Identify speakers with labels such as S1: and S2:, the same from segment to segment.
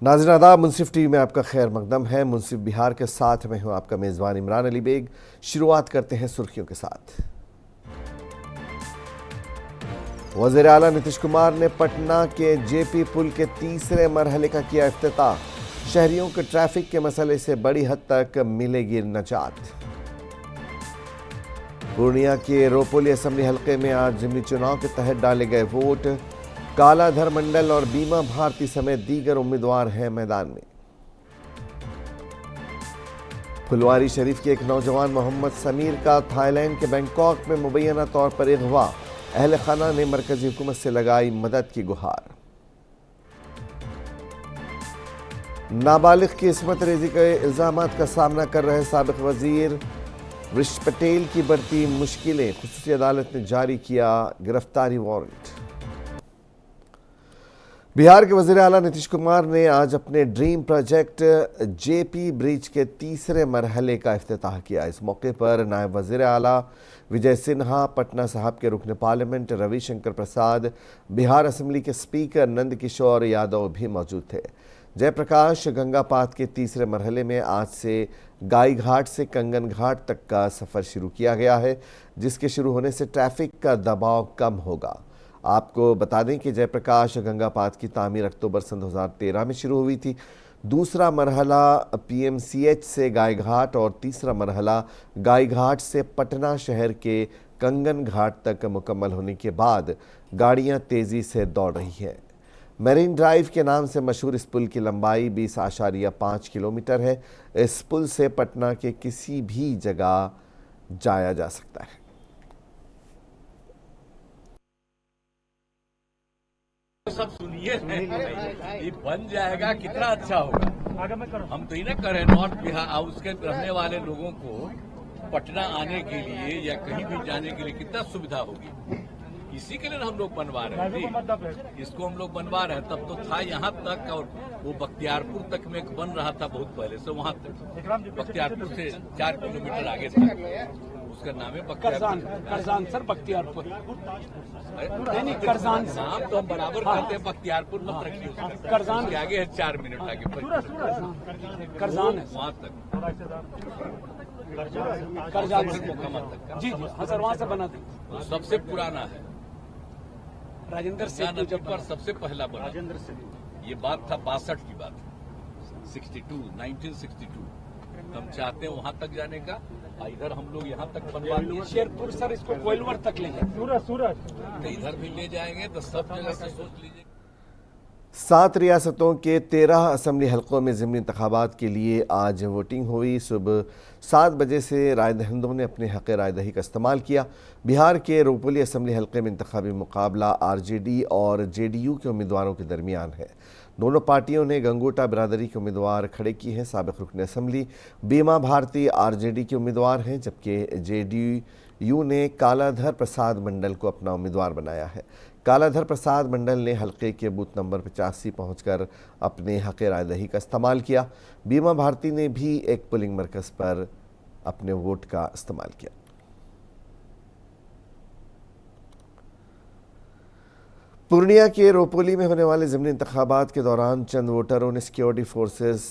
S1: नाज़रीन आदाब, मुनसिफ टीवी में आपका खैर मकदम है। मुनसिफ बिहार के साथ मैं हूं आपका मेज़बान इमरान अली बेग। शुरुआत करते हैं सुर्खियों के साथ। वज़ीर आला नीतीश कुमार ने पटना के जेपी पुल के तीसरे मरहले का किया इफ्तिताह। शहरियों के ट्रैफिक के मसले से बड़ी हद तक मिलेगी नजात। पूर्णिया के रोपोली असेंबली हलके में आज जिमनी चुनाव के तहत डाले गए वोट। कालाधर मंडल और बीमा भारती समेत दीगर उम्मीदवार हैं मैदान में। फुलवारी शरीफ के एक नौजवान मोहम्मद समीर का थाईलैंड के बैंकॉक में मुबैना तौर पर अगवा। अहल खाना ने मरकजी हुकूमत से लगाई मदद की गुहार। नाबालिग की इस्मत रेजी के इल्जामात का सामना कर रहे साबिक वजीर वृष पटेल की बढ़ती मुश्किलें। खुसूसी अदालत ने जारी किया गिरफ्तारी वारंट। बिहार के वज़ीर आला नीतीश कुमार ने आज अपने ड्रीम प्रोजेक्ट जेपी ब्रिज के तीसरे मरहले का इफ्तिताह किया। इस मौके पर नायब वज़ीर आला विजय सिन्हा, पटना साहब के रुकन पार्लियामेंट रविशंकर प्रसाद, बिहार असेंबली के स्पीकर नंद किशोर यादव भी मौजूद थे। जयप्रकाश गंगापात के तीसरे मरहले में आज से गाई घाट से कंगन घाट तक का सफ़र शुरू किया गया है, जिसके शुरू होने से ट्रैफिक का दबाव कम होगा। आपको बता दें कि जयप्रकाश गंगापात की तामीर अक्टूबर सन 2013 में शुरू हुई थी। दूसरा मरहला पीएमसीएच से गायघाट और तीसरा मरहला गायघाट से पटना शहर के कंगन घाट तक मुकम्मल होने के बाद गाड़ियां तेज़ी से दौड़ रही हैं। मरीन ड्राइव के नाम से मशहूर इस पुल की लंबाई 20.5 किलोमीटर है। इस पुल से पटना के किसी भी जगह जाया जा सकता है।
S2: सब सुनिए, ये बन जाएगा कितना अच्छा होगा। हम तो ही ना करें, नॉर्थ बिहार उसके रहने वाले लोगों को पटना आने के लिए या कहीं भी जाने के लिए कितना सुविधा होगी। इसी के लिए हम लोग बनवा रहे हैं, इसको हम लोग बनवा रहे हैं। तब तो था यहाँ तक, और वो बख्तियारपुर तक में बन रहा था बहुत पहले से। वहाँ तक बख्तियारपुर से 4 किलोमीटर आगे था, उसका नाम है
S3: करजान सर, बख्तियारपुर नहीं करजान
S2: नाम तो हम बराबर करते हैं, बख्तियारपुर मत रखिए।
S3: करजान
S2: के आगे है 4 मिनट आगे
S3: करजान है
S2: वहाँ तक,
S3: करजान से
S2: मुकम्मल तक
S3: जी हाँ सर, वहाँ से बना थे।
S2: वो सबसे पुराना है,
S3: राजेंद्र सेतु जब
S2: पर सबसे पहला बना।
S3: राजेंद्र सेतु
S2: ये बात था 62 की बात, 1962। हम चाहते हैं वहां तक जाने का, इधर हम लोग यहाँ तक बनवा दिए।
S3: शेरपुर सर, इसको कोइलवर तक ले जाए, सूरज
S2: तो इधर भी ले जाएंगे, तो सब जगह से सोच लीजिए।
S1: 7 रियासतों के 13 असेंबली हलकों में ज़िमनी इंतखाबात के लिए आज वोटिंग हुई। सुबह 7 बजे से राय दहिंदों ने अपने हक़ राय दही का इस्तेमाल किया। बिहार के रोपोली असेंबली हलके में इंतखाबी मुकाबला आरजेडी और जेडीयू के उम्मीदवारों के दरमियान है। दोनों पार्टियों ने गंगोटा बिरादरी के उम्मीदवार खड़े किए हैं। साबिक रुकन असेंबली बीमा भारती आरजेडी के उम्मीदवार हैं, जबकि जेडीयू ने कालाधर प्रसाद मंडल को अपना उम्मीदवार बनाया है। कालाधर प्रसाद मंडल ने हलके के बूथ नंबर 85 पहुंचकर अपने हक़ राय दही का इस्तेमाल किया। बीमा भारती ने भी एक पोलिंग मरकज़ पर अपने वोट का इस्तेमाल किया। पूर्णिया के रोपोली में होने वाले ज़िमनी इंतखाबात के दौरान चंद वोटरों ने सिक्योरिटी फोर्सेस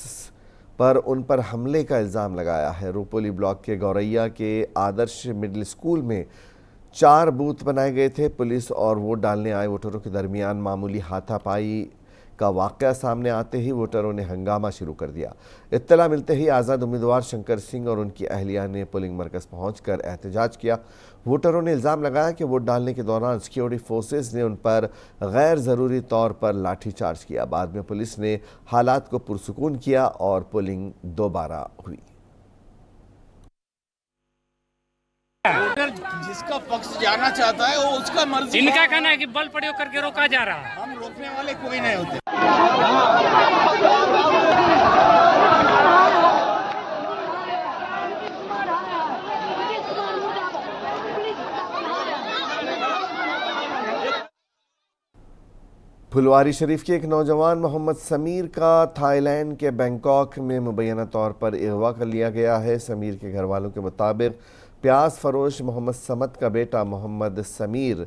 S1: पर उन पर हमले का इल्ज़ाम लगाया है। रोपोली ब्लॉक के गौरैया के आदर्श मिडिल स्कूल में 4 बूथ बनाए गए थे। पुलिस और वोट डालने आए वोटरों के दरमियान मामूली हाथापाई का वाक़या सामने आते ही वोटरों ने हंगामा शुरू कर दिया। इत्तला मिलते ही आज़ाद उम्मीदवार शंकर सिंह और उनकी अहलिया ने पोलिंग मरकज़ पहुंचकर एहतजाज किया। वोटरों ने इल्ज़ाम लगाया कि वोट डालने के दौरान सिक्योरिटी फोर्सेस ने उन पर गैर ज़रूरी तौर पर लाठीचार्ज किया। बाद में पुलिस ने हालात को पुरसुकून किया और पोलिंग दोबारा हुई।
S4: जिसका पक्ष जाना चाहता है वो उसका मर्जी।
S5: इनका कहना है कि बल प्रयोग करके रोका जा रहा है।
S4: हम रोकने वाले कोई नहीं होते।
S1: फुलवारी शरीफ के एक नौजवान मोहम्मद समीर का थाईलैंड के बैंकॉक में मुबैना तौर पर अगवा कर लिया गया है। समीर के घर वालों के मुताबिक प्याज फरोश मोहम्मद समद का बेटा मोहम्मद समीर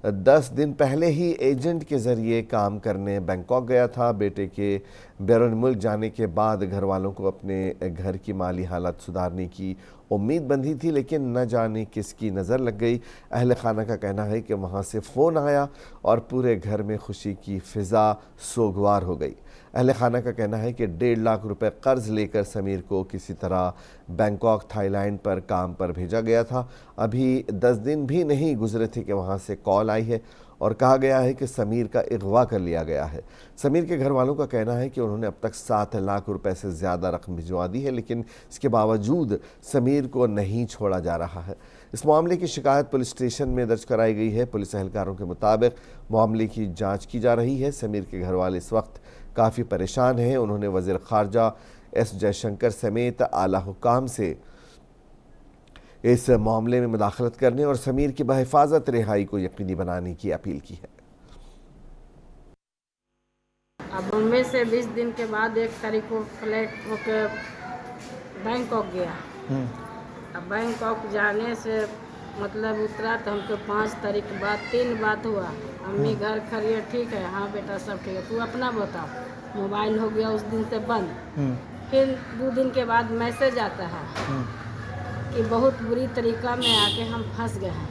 S1: 10 दिन पहले ही एजेंट के ज़रिए काम करने बैंकॉक गया था। बेटे के बैरून मुल्क जाने के बाद घर वालों को अपने घर की माली हालत सुधारने की उम्मीद बंधी थी, लेकिन न जाने किसकी नज़र लग गई। अहल खाना का कहना है कि वहाँ से फ़ोन आया और पूरे घर में खुशी की फ़िज़ा सोगवार हो गई। अहल खाना का कहना है कि 1.5 लाख रुपए कर्ज लेकर समीर को किसी तरह बैंकॉक थाईलैंड पर काम पर भेजा गया था। अभी 10 दिन भी नहीं गुजरे थे कि वहाँ से कॉल आई है और कहा गया है कि समीर का अगवा कर लिया गया है। समीर के घर वालों का कहना है कि उन्होंने अब तक 7 लाख रुपए से ज़्यादा रकम भिजवा दी है, लेकिन इसके बावजूद समीर को नहीं छोड़ा जा रहा है। इस मामले की शिकायत पुलिस स्टेशन में दर्ज कराई गई है। पुलिस एहलकारों के मुताबिक मामले की जांच की जा रही है। समीर के घर वाले इस वक्त काफ़ी परेशान हैं। उन्होंने वज़ीर ख़ारजा एस जयशंकर समेत आला हुकाम से इस मामले में मुदाखलत करने और समीर की बहिफाजत रिहाई को यकीनी बनाने की अपील की है।
S6: अब बॉम्बे से 20 दिन के बाद 1 तारीख को फ्लाइट होकर बैंकॉक गया। अब बैंकॉक जाने से मतलब उतरा तो हमको 5 तारीख के बाद 3 बात हुआ। अम्मी घर खड़ी है, ठीक है, हाँ बेटा सब ठीक है, तू अपना बता। मोबाइल हो गया उस दिन से बंद। फिर 2 दिन के बाद मैसेज आता है कि बहुत बुरी तरीका में आके हम फंस गए हैं।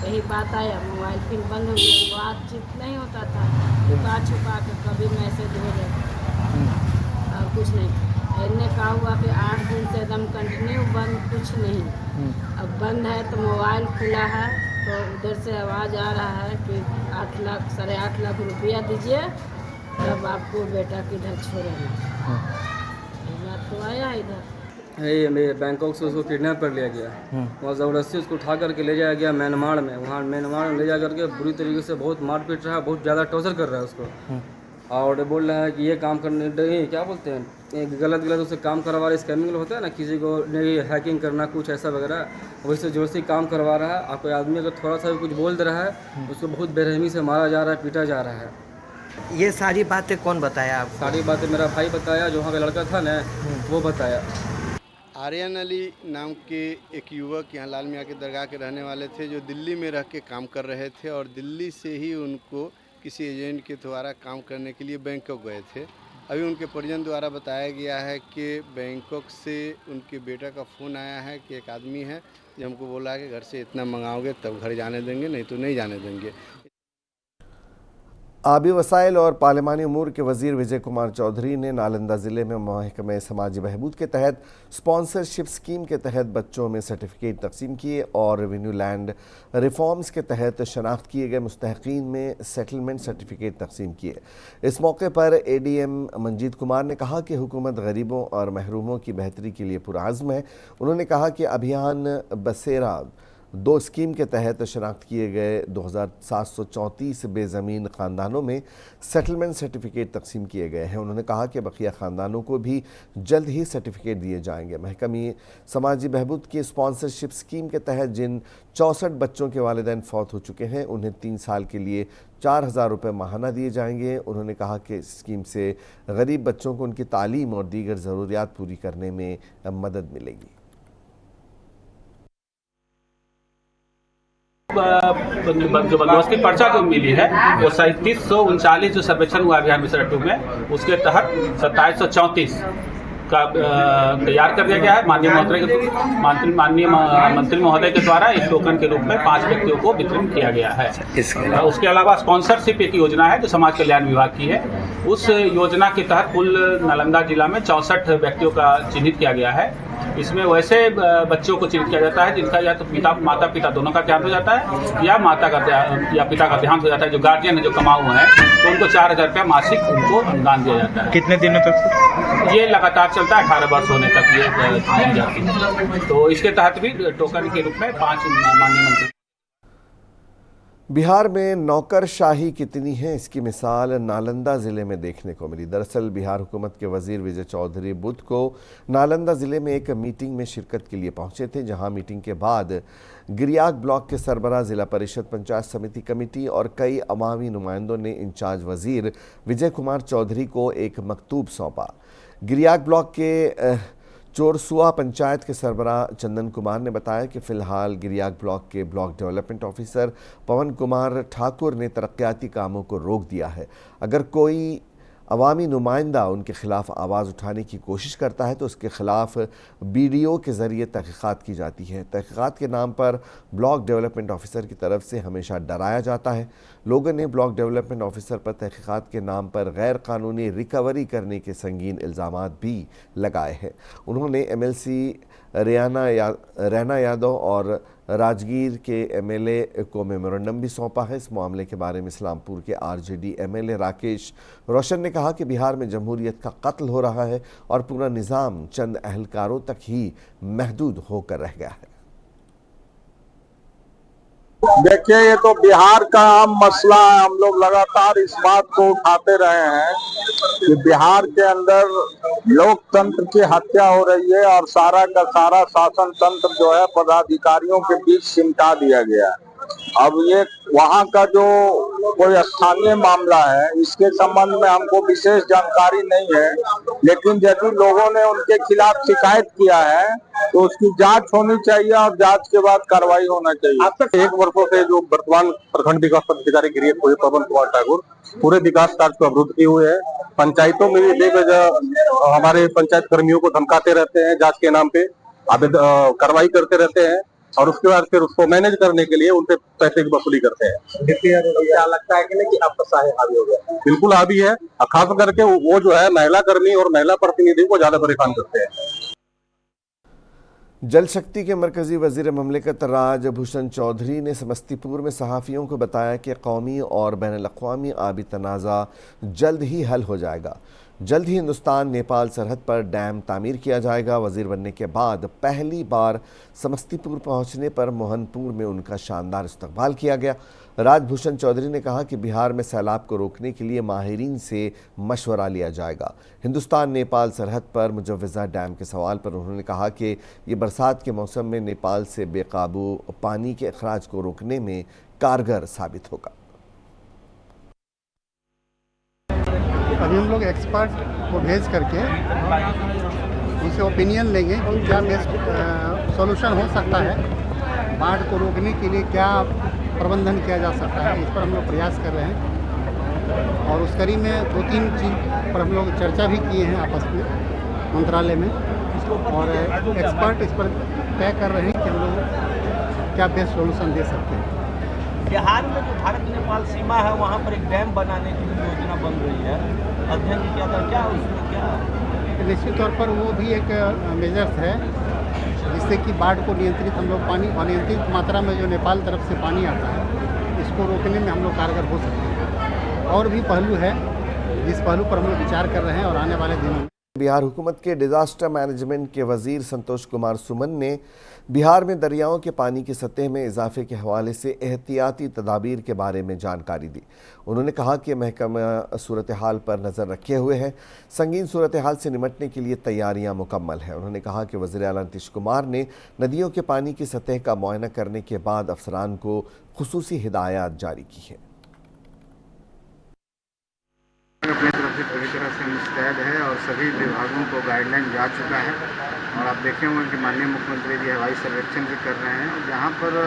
S6: यही बात आया, मोबाइल फिर बंद हो गया, बातचीत नहीं होता था, छुपा छुपा के कभी मैसेज हो जाता और कुछ नहीं। इन्हें कहा हुआ कि 8 दिन से एकदम कंटिन्यू बंद, कुछ नहीं। अब बंद है तो मोबाइल खुला है तो उधर से आवाज़ आ रहा है कि 8 लाख 8.5 लाख रुपया दीजिए तब आपको बेटा किधर छोड़ेंगे। बात तो आया इधर
S7: ये बैंकॉक से उसको किडनैप कर लिया गया। वहाँ ज़बरदस्ती उसको उठा करके ले जाया गया म्यांमार में। वहाँ म्यांमार में ले जा करके बुरी तरीके से बहुत मारपीट रहा है, बहुत ज़्यादा टॉर्चर कर रहा है उसको। और बोल रहा है कि ये काम करने नहीं, क्या बोलते हैं, गलत उससे काम करवा रहा है। स्कैमिंग होता है ना, किसी को नहीं हैकिंग करना कुछ ऐसा वगैरह, वैसे जोर से काम करवा रहा है। और कोई आदमी अगर थोड़ा सा भी कुछ बोल दे रहा है उसको बहुत बेरहमी से मारा जा रहा है, पीटा जा रहा है।
S8: ये सारी बातें कौन बताया आपको?
S7: सारी बातें मेरा भाई बताया, जो वहाँ का लड़का था ना वो बताया।
S9: आर्यन अली नाम के एक युवक यहाँ लाल मियाँ के दरगाह के रहने वाले थे, जो दिल्ली में रह के काम कर रहे थे और दिल्ली से ही उनको किसी एजेंट के द्वारा काम करने के लिए बैंकॉक गए थे। अभी उनके परिजन द्वारा बताया गया है कि बैंकॉक से उनके बेटा का फ़ोन आया है कि एक आदमी है जो हमको बोला है कि घर से इतना मंगाओगे तब घर जाने देंगे, नहीं तो नहीं जाने देंगे।
S1: आबी वसाइल और पार्लिमानी उमूर के वज़ीर विजय कुमार चौधरी ने नालंदा ज़िले में महकमे समाजी बहबूद के तहत स्पॉन्सरशिप स्कीम के तहत बच्चों में सर्टिफिकेट तकसीम किए और रेवेन्यू लैंड रिफॉर्म्स के तहत शनाख्त किए गए मुस्तहक़ीन में सेटलमेंट सर्टिफिकेट तकसीम किए। इस मौके पर ADM मंजीत कुमार ने कहा कि हुकूमत गरीबों और महरूमों की बेहतरी के लिए पुरआज़्म है। उन्होंने कहा कि अभियान बसेरा 2 स्कीम के तहत शनाख्त किए गए 2734 बेज़मीन ख़ानदानों में सेटलमेंट सर्टिफिकेट तकसीम किए गए हैं। उन्होंने कहा कि बकिया ख़ानदानों को भी जल्द ही सर्टिफिकेट दिए जाएंगे। महकमे समाजी बहबूद की स्पॉन्सरशिप स्कीम के तहत जिन 64 बच्चों के वालिदैन फौत हो चुके हैं उन्हें 3 साल के लिए 4000 रुपये माहाना दिए जाएंगे। उन्होंने कहा कि इस स्कीम से गरीब बच्चों को उनकी तालीम और दीगर ज़रूरियात पूरी करने में मदद मिलेगी।
S10: जो बंदोबस्ती पर्चा जो मिली है वो 3739 जो सर्वेक्षण हुआ अभियान मिश्रा 2 में, उसके तहत 2734 का तैयार कर दिया गया है। माननीय मंत्री महोदय के द्वारा एक टोकन के रूप में 5 व्यक्तियों को वितरण किया गया है। उसके अलावा स्पॉन्सरशिप एक योजना है जो समाज कल्याण विभाग की है। उस योजना के तहत कुल नालंदा जिला में 64 व्यक्तियों का चिन्हित किया गया है। इसमें वैसे बच्चों को चिन्हित किया जाता है जिनका या तो माता पिता दोनों का देहांत हो जाता है या पिता का देहांत हो जाता है। जो गार्जियन है, जो कमाऊ हैं, तो उनको 4000 रुपया मासिक उनको अनुदान दिया जाता है।
S8: कितने दिनों तक?
S10: ये लगातार चलता है, 18 वर्ष होने तक ये दी जाती है। तो इसके तहत भी टोकन के रूप में 5 माननीय मंत्री।
S1: बिहार में नौकरशाही कितनी है, इसकी मिसाल नालंदा ज़िले में देखने को मिली। दरअसल बिहार हुकूमत के वज़ीर विजय चौधरी बुध को नालंदा ज़िले में एक मीटिंग में शिरकत के लिए पहुंचे थे, जहां मीटिंग के बाद गिरियाक ब्लॉक के सरबराह, ज़िला परिषद, पंचायत समिति कमेटी और कई अवामी नुमाइंदों ने इंचार्ज वज़ीर विजय कुमार चौधरी को एक मकतूब सौंपा। गिरियाक ब्लॉक के चोरसुआ पंचायत के सरबराह चंदन कुमार ने बताया कि फ़िलहाल गिरियाक ब्लॉक के ब्लॉक डेवलपमेंट ऑफिसर पवन कुमार ठाकुर ने तरक्याती कामों को रोक दिया है। अगर कोई अवामी नुमाइंदा उनके खिलाफ आवाज़ उठाने की कोशिश करता है तो उसके खिलाफ BDO के ज़रिए तहक़ीक़ात की जाती है। तहक़ीक़ात के नाम पर ब्लॉक डेवलपमेंट ऑफिसर की तरफ से हमेशा डराया जाता है। लोगों ने ब्लॉक डेवलपमेंट ऑफिसर पर तहक़ीक़ात के नाम पर गैर कानूनी रिकवरी करने के संगीन इल्ज़ामात भी लगाए हैं। उन्होंने MLC रैना यादव और राजगीर के MLA को मेमोरेंडम भी सौंपा है। इस मामले के बारे में इस्लामपुर के RJD MLA राकेश रोशन ने कहा कि बिहार में जमहूरियत का कत्ल हो रहा है और पूरा निज़ाम चंद अहलकारों तक ही महदूद होकर रह गया है।
S11: देखिए, ये तो बिहार का आम मसला है। हम लोग लगातार इस बात को उठाते रहे हैं कि बिहार के अंदर लोकतंत्र की हत्या हो रही है और सारा का सारा शासन तंत्र जो है पदाधिकारियों के बीच सिमटा दिया गया है। अब ये वहाँ का जो कोई स्थानीय मामला है, इसके संबंध में हमको विशेष जानकारी नहीं है, लेकिन यदि लोगों ने उनके खिलाफ शिकायत किया है तो उसकी जांच होनी चाहिए और जांच के बाद कार्रवाई होना चाहिए।
S12: अब तक 1 वर्षों से जो वर्तमान प्रखंड विकास पदाधिकारी गिरियत हुए पवन कुमार ठाकुर पूरे विकास कार्य को अवरुद्ध किए हुए हैं। पंचायतों में भी बेवजह हमारे पंचायत कर्मियों को धमकाते रहते हैं, जांच के नाम पे कार्रवाई करते रहते हैं और उसके बाद फिर उसको मैनेज करने के लिए उनसे पैसे की वसूली करते हैं।
S11: क्या लगता है कि आपका साहे हावी हो गया?
S12: बिल्कुल हावी है, खास करके वो जो है महिला कर्मी और महिला प्रतिनिधि को ज्यादा परेशान करते हैं।
S1: जल शक्ति के मरकजी वजीर ममलिकत राजभूषण चौधरी ने समस्तीपुर में सहाफ़ियों को बताया कि कौमी और बैनुल-अक़वामी आबी तनाज़ा जल्द ही हल हो जाएगा। जल्द ही हिंदुस्तान नेपाल सरहद पर डैम तामीर किया जाएगा। वजीर बनने के बाद पहली बार समस्तीपुर पहुंचने पर मोहनपुर में उनका शानदार इस्तकबाल किया गया। राजभूषण चौधरी ने कहा कि बिहार में सैलाब को रोकने के लिए माहिरीन से मशवरा लिया जाएगा। हिंदुस्तान नेपाल सरहद पर मुजव्वज़ा डैम के सवाल पर उन्होंने कहा कि ये बरसात के मौसम में नेपाल से बेकाबू पानी के अखराज को रोकने में कारगर साबित होगा।
S13: अभी हम लोग एक्सपर्ट को भेज करके उनसे ओपिनियन लेंगे कि क्या बेस्ट सॉल्यूशन हो सकता है, बाढ़ को रोकने के लिए क्या प्रबंधन किया जा सकता है। इस पर हम लोग प्रयास कर रहे हैं और उस कड़ी में 2-3 चीज़ पर हम लोग चर्चा भी किए हैं आपस में मंत्रालय में और एक्सपर्ट इस पर तय कर रहे हैं कि हम लोग क्या बेस्ट सॉल्यूशन दे सकते हैं।
S14: बिहार में जो भारत नेपाल सीमा है वहाँ पर एक डैम बनाने की योजना बन रही है, अध्ययन किया था क्या उसमें? क्या
S13: निश्चित तौर पर वो भी एक मेजर्स है जिससे कि बाढ़ को नियंत्रित हम लोग पानी अनियंत्रित मात्रा में जो नेपाल तरफ से पानी आता है इसको रोकने में हम लोग कारगर हो सकते हैं। और भी पहलू है जिस पहलू पर हम लोग विचार कर रहे हैं और आने वाले दिनों में।
S1: बिहार हुकूमत के डिज़ास्टर मैनेजमेंट के वजीर संतोष कुमार सुमन ने बिहार में दरियाओं के पानी की सतह में इजाफे के हवाले से एहतियाती तदाबीर के बारे में जानकारी दी। उन्होंने कहा कि महकमा सूरत हाल पर नज़र रखे हुए है, संगीन सूरत हाल से निमटने के लिए तैयारियां मुकम्मल हैं। उन्होंने कहा कि वज़ीर आला नीतीश कुमार ने नदियों के पानी की सतह का मुआयना करने के बाद अफसरान को खुसूसी हिदायत जारी की है।
S15: अपनी तरफ से पूरी तरह से मुस्तैद है और सभी विभागों को गाइडलाइन जा चुका है और आप देखे होंगे कि माननीय मुख्यमंत्री जी हवाई सर्वेक्षण भी कर रहे हैं। जहाँ पर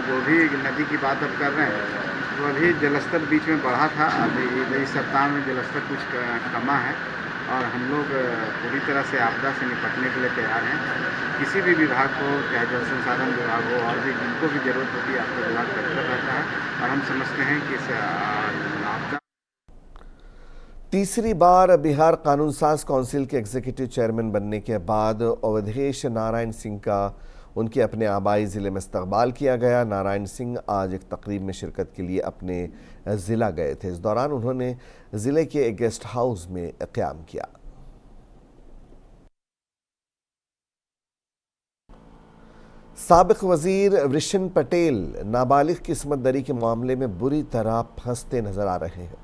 S15: जो भी नदी की बात अब कर रहे हैं तो अभी जलस्तर बीच में बढ़ा था, अभी इस सप्ताह में जलस्तर कुछ कमा है और हम लोग पूरी तरह से आपदा से निपटने के लिए तैयार हैं। किसी भी विभाग को, चाहे जल संसाधन विभाग हो और भी जिनको भी जरूरत होती है आपका विभाग तत्पर रहता है और हम समझते हैं कि आपदा।
S1: तीसरी बार बिहार कानून साज काउंसिल के एग्जीक्यूटिव चेयरमैन बनने के बाद अवधेश नारायण सिंह का उनके अपने आबाई ज़िले में इस्तकबाल किया गया। नारायण सिंह आज एक तकरीब में शिरकत के लिए अपने ज़िला गए थे। इस दौरान उन्होंने ज़िले के एक गेस्ट हाउस में क़याम किया। साबिक वज़ीर वृषण पटेल नाबालिग की इस्मत दरी के मामले में बुरी तरह फंसते नज़र आ रहे हैं।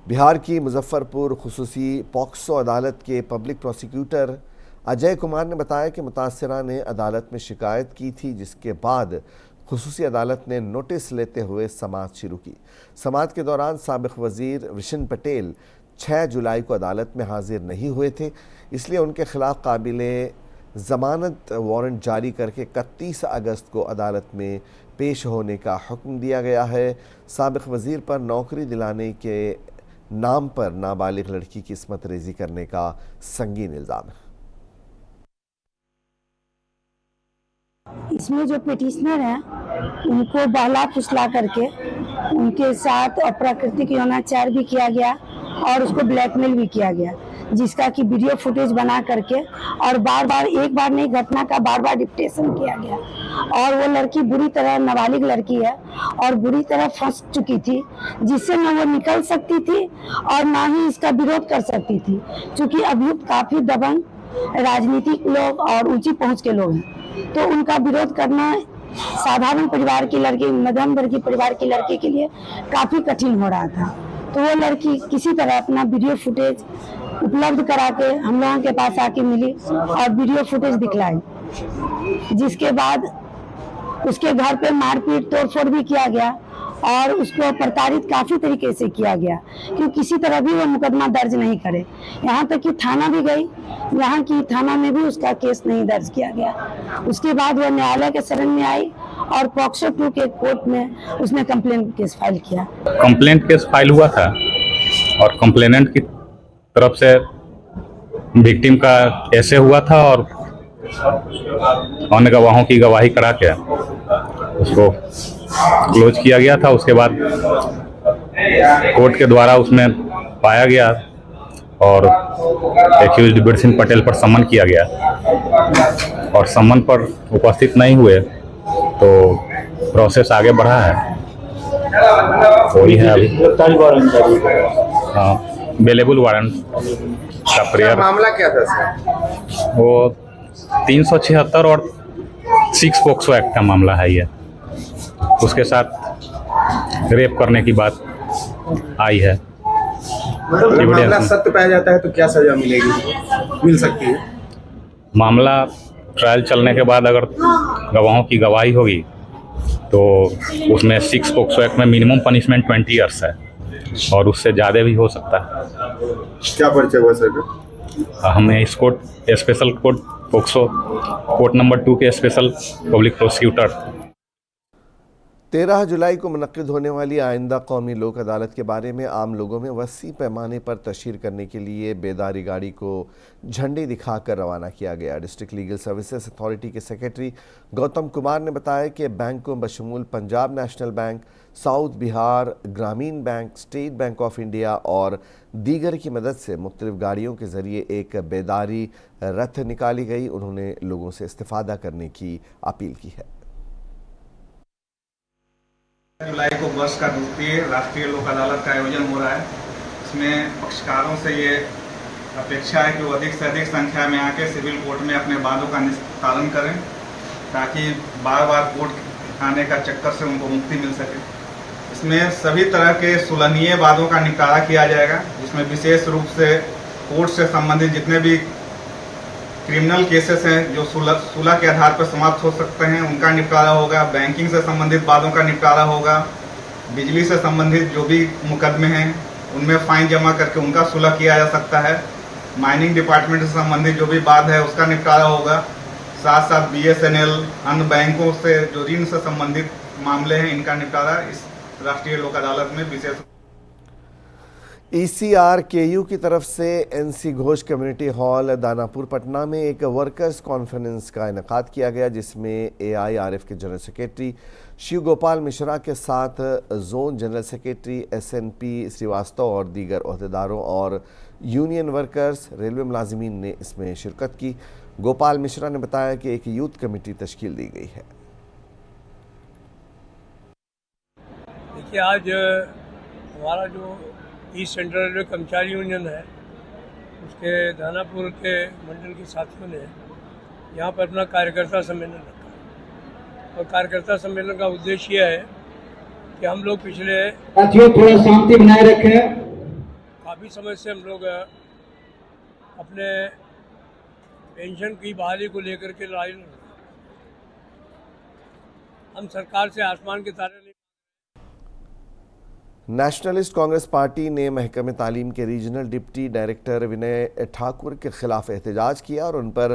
S1: बिहार की मुजफ्फरपुर खुसूसी पॉक्सो अदालत के पब्लिक प्रोसिक्यूटर अजय कुमार ने बताया कि मुतासरा ने अदालत में शिकायत की थी, जिसके बाद खुसूसी अदालत ने नोटिस लेते हुए समाअत शुरू की। समाअत के दौरान साबिक वज़ीर वृषण पटेल 6 जुलाई को अदालत में हाजिर नहीं हुए थे, इसलिए उनके खिलाफ काबिले ज़मानत वारंट जारी करके 31 अगस्त को अदालत में पेश होने का हुक्म दिया गया है। साबिक वज़ीर पर नौकरी दिलाने के नाम पर नाबालिग लड़की की इस्मत रेजी करने का संगीन इल्जाम है।
S16: इसमें जो पिटिशनर हैं उनको बहला फुसला करके उनके साथ अप्राकृतिक यौनाचार भी किया गया और उसको ब्लैकमेल भी किया गया, जिसका कि वीडियो फुटेज बना करके और बार बार एक बार नहीं घटना का बार बार डिप्टेशन किया गया। और वो लड़की बुरी तरह नाबालिग लड़की है और बुरी तरह फंस चुकी थी, जिससे न वो निकल सकती थी और ना ही इसका विरोध कर सकती थी, क्योंकि अभियुक्त काफी दबंग राजनीतिक लोग और ऊंची पहुंच के लोग हैं, तो उनका विरोध करना साधारण परिवार की लड़की, मध्यम वर्गीय परिवार की लड़की के लिए काफी कठिन हो रहा था। तो वो लड़की किसी तरह अपना वीडियो फुटेज उपलब्ध करा के हम लोगों के पास आके मिली और वीडियो फुटेज दिखलाई, जिसके बाद उसके घर पे मारपीट तोड़फोड़ भी किया गया और उसको प्रताड़ित काफी तरीके से किया गया कि किसी तरह भी वो मुकदमा दर्ज नहीं करे। यहाँ तक कि थाना भी गई, यहाँ की थाना में भी उसका केस नहीं दर्ज किया गया। उसके बाद वो न्यायालय के शरण में आई और पॉक्सो 2 के कोर्ट में उसने कंप्लेंट केस फाइल किया।
S10: कंप्लेंट केस फाइल हुआ था और कंप्लेनेंट की तरफ से विक्टिम का ऐसे हुआ था और अन्य गवाहों की गवाही करा के उसको क्लोज किया गया था। उसके बाद कोर्ट के द्वारा उसमें पाया गया और एक्यूज्ड बिरसिन पटेल पर समन किया गया और समन पर उपस्थित नहीं हुए तो प्रोसेस आगे बढ़ा है। वही है अभी बेलेबल वारंट का प्रेयर।
S15: मामला क्या था सर?
S10: वो 376 और 6 पॉक्सो एक्ट का मामला है ये। उसके साथ रेप करने की बात आई है।
S15: मामला सत्य पाया जाता है तो क्या सजा मिलेगी, मिल सकती है?
S10: मामला ट्रायल चलने के बाद अगर गवाहों की गवाही होगी तो उसमें 6 पॉक्सो एक्ट में मिनिमम पनिशमेंट 20 ईयर्स है और उससे ज़्यादा भी हो सकता है।
S15: क्या परिचय हुआ सर?
S10: हमें इस court special court POCSO court number 2 के स्पेशल पब्लिक प्रोसिक्यूटर
S1: 13 जुलाई को मुनक्किद होने वाली आइंदा कौमी लोक अदालत के बारे में आम लोगों में वसी पैमाने पर तशहीर करने के लिए बेदारी गाड़ी को झंडी दिखाकर रवाना किया गया। डिस्ट्रिक्ट लीगल सर्विसेज अथॉरिटी के सेक्रेटरी गौतम कुमार ने बताया कि बैंकों बशमूल Punjab national bank, south Bihar Gramin bank, state bank of India और दीगर की मदद से मुख्तलिफ गाड़ियों के जरिए एक बेदारी रथ निकाली गई। उन्होंने लोगों से इस्तिफादा करने की अपील की है।
S17: जुलाई को वर्ष का द्वितीय राष्ट्रीय लोक अदालत का आयोजन हो रहा है। इसमें पक्षकारों से ये अपेक्षा है कि वो अधिक से अधिक संख्या में आके सिविल कोर्ट में अपने वादों का निस्तारण करें ताकि बार बार कोर्ट आने का चक्कर से उनको मुक्ति मिल सके। इसमें सभी तरह के सुलहनीय वादों का निपटारा किया जाएगा, जिसमें विशेष रूप से कोर्ट से संबंधित जितने भी क्रिमिनल केसेस हैं जो सुलह के आधार पर समाप्त हो सकते हैं उनका निपटारा होगा, बैंकिंग से संबंधित वादों का निपटारा होगा, बिजली से संबंधित जो भी मुकदमे हैं उनमें फाइन जमा करके उनका सुलह किया जा सकता है, माइनिंग डिपार्टमेंट से संबंधित जो भी वाद है उसका निपटारा होगा, साथ साथ BSNL अन्य बैंकों से जो ऋण से संबंधित मामले हैं इनका निपटारा इस राष्ट्रीय लोक अदालत में विशेष
S1: ECRKU की तरफ से NC Ghosh community hall Danapur Patna में एक वर्कर्स कॉन्फ्रेंस का इनेकाद किया गया, जिसमें AIRF के जनरल सेक्रेटरी शिव गोपाल मिश्रा के साथ zone general secretary SNP Srivastava और दीगर ओहदेदारों और यूनियन वर्कर्स रेलवे मुलाजिमीन ने इसमें शिरकत की। गोपाल मिश्रा ने बताया कि एक यूथ कमेटी तश्कील दी गई है।
S18: देखिए, आज हमारा जो ईस्ट सेंट्रल रेलवे कर्मचारी यूनियन है उसके दानापुर के मंडल के साथियों ने यहाँ पर अपना कार्यकर्ता सम्मेलन रखा और कार्यकर्ता सम्मेलन का उद्देश्य यह है कि हम लोग पिछले
S19: साथियों थोड़ा शांति बनाए रखें।
S18: काफ़ी समय से हम लोग अपने पेंशन की बहाली को लेकर के लड़ाई लड़ रहे हैं। हम सरकार से आसमान के तारे नहीं।
S1: नेशनलिस्ट कांग्रेस पार्टी ने महकमे तालीम के रीजनल डिप्टी डायरेक्टर विनय ठाकुर के खिलाफ एहतजाज किया और उन पर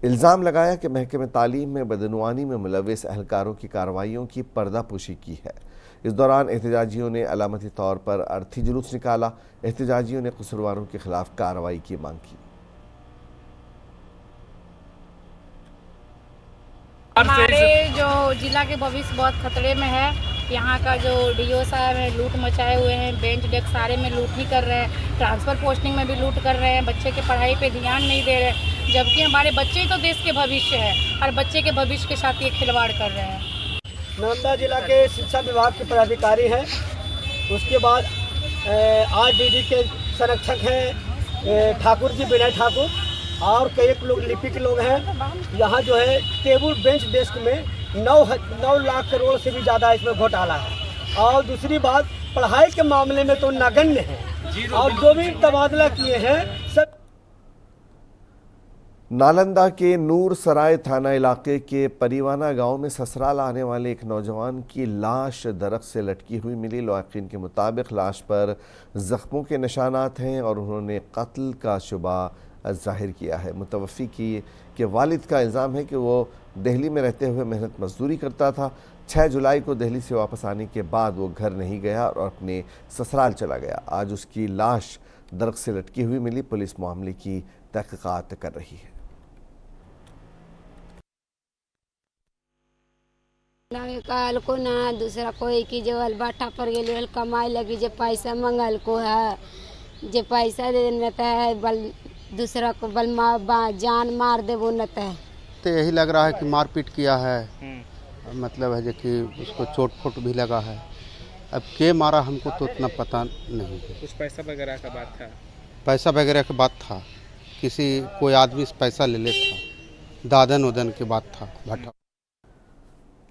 S1: इल्ज़ाम लगाया कि महकमे तालीम में बदनवानी में मुलव्वस अहलकारों की कार्रवाइयों की पर्दापोशी की है। इस दौरान एहतजाजियों ने अलामती तौर पर अर्थी जुलूस निकाला। एहतजाजियों ने कसूरवारों के खिलाफ कार्रवाई की मांग की।
S20: हमारे जो जिला के भविष्य बहुत खतरे में है। यहाँ का जो डीओ साहब है लूट मचाए हुए हैं, बेंच डेस्क सारे में लूट ही कर रहे हैं, ट्रांसफ़र पोस्टिंग में भी लूट कर रहे हैं, बच्चे के पढ़ाई पे ध्यान नहीं दे रहे, जबकि हमारे बच्चे ही तो देश के भविष्य है और बच्चे के भविष्य के साथ ये खिलवाड़ कर रहे हैं।
S21: नालंदा जिला के शिक्षा विभाग के पदाधिकारी हैं, उसके बाद आरडीडी के संरक्षक हैं ठाकुर जी, विनय ठाकुर, और कई लोग लिपि के लोग हैं। यहाँ जो है टेबल बेंच डेस्क में 9 लाख करोड़ से भी ज़्यादा इसमें घोटाला है। और दूसरी बात, पढ़ाई के मामले में तो नगण्य है, और जो भी तबादला किए हैं सब।
S1: नालंदा के नूर सराय थाना इलाके के परिवाना गांव में ससुराल आने वाले एक नौजवान की लाश दरख्त से लटकी हुई मिली। लवाकिन के मुताबिक लाश पर जख्मों के निशानात हैं और उन्होंने कत्ल का शुबा जाहिर किया है। मुतवफ़ी के वालिद का इल्ज़ाम है कि वो दिल्ली में रहते हुए मेहनत मजदूरी करता था। 6 जुलाई को दिल्ली से वापस आने के बाद वो घर नहीं गया और अपने ससुराल चला गया। आज उसकी लाश दरख्त से लटकी हुई मिली। पुलिस मामले की तहक़ीक़ात कर रही है।
S22: काल को ना दूसरा कोई की जो बाठा पर गए कमाई लगी, जो पैसा मंगल को है, जो पैसा दे देता है बल दूसरा को बल जान मार दे वो नता है।
S23: तो यही लग रहा है कि मारपीट किया है, मतलब है जो कि उसको चोट फोट भी लगा है। अब के मारा हमको तो उतना पता नहीं है।
S24: कुछ पैसा वगैरह का बात था?
S23: पैसा वगैरह की बात था, किसी कोई आदमी से पैसा ले था, दादन उदन की बात था भट्टा।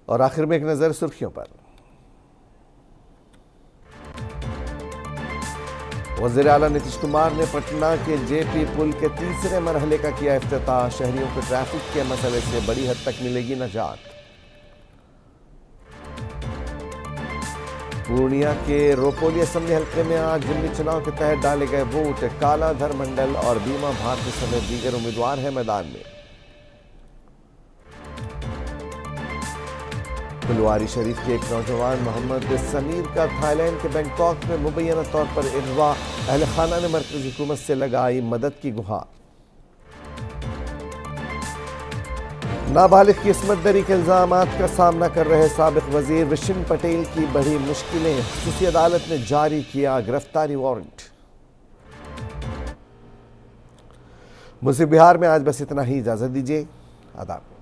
S1: और आखिर में एक नज़र सुर्खियों पर। वज़ीर आला नीतीश कुमार ने पटना के जेपी पुल के तीसरे मरहले का किया इफ्तिताह। शहरियों को ट्रैफिक के मसले से बड़ी हद तक मिलेगी निजात। पूर्णिया के रोपोली असेंबली हल्के में आज जिमनी चुनाव के तहत डाले गए वोट। कालाधर मंडल और बीमा भारती समेत दीगर उम्मीदवार हैं मैदान में। फुलवारी शरीफ के एक नौजवान मोहम्मद समीर का थाईलैंड के बैंकॉक में मुबैना तौर पर अगवा। अहल खाना ने मरकज़ी हुकूमत से लगाई मदद की गुहार। नाबालिग की इस्मत दरी के इल्जामात का सामना कर रहे साबिक वजीर विशिन पटेल की बढ़ी मुश्किलें। खुसूसी अदालत ने जारी किया गिरफ्तारी वारंट। मुझे बिहार में आज बस इतना ही। इजाज़त दीजिए। आदाब।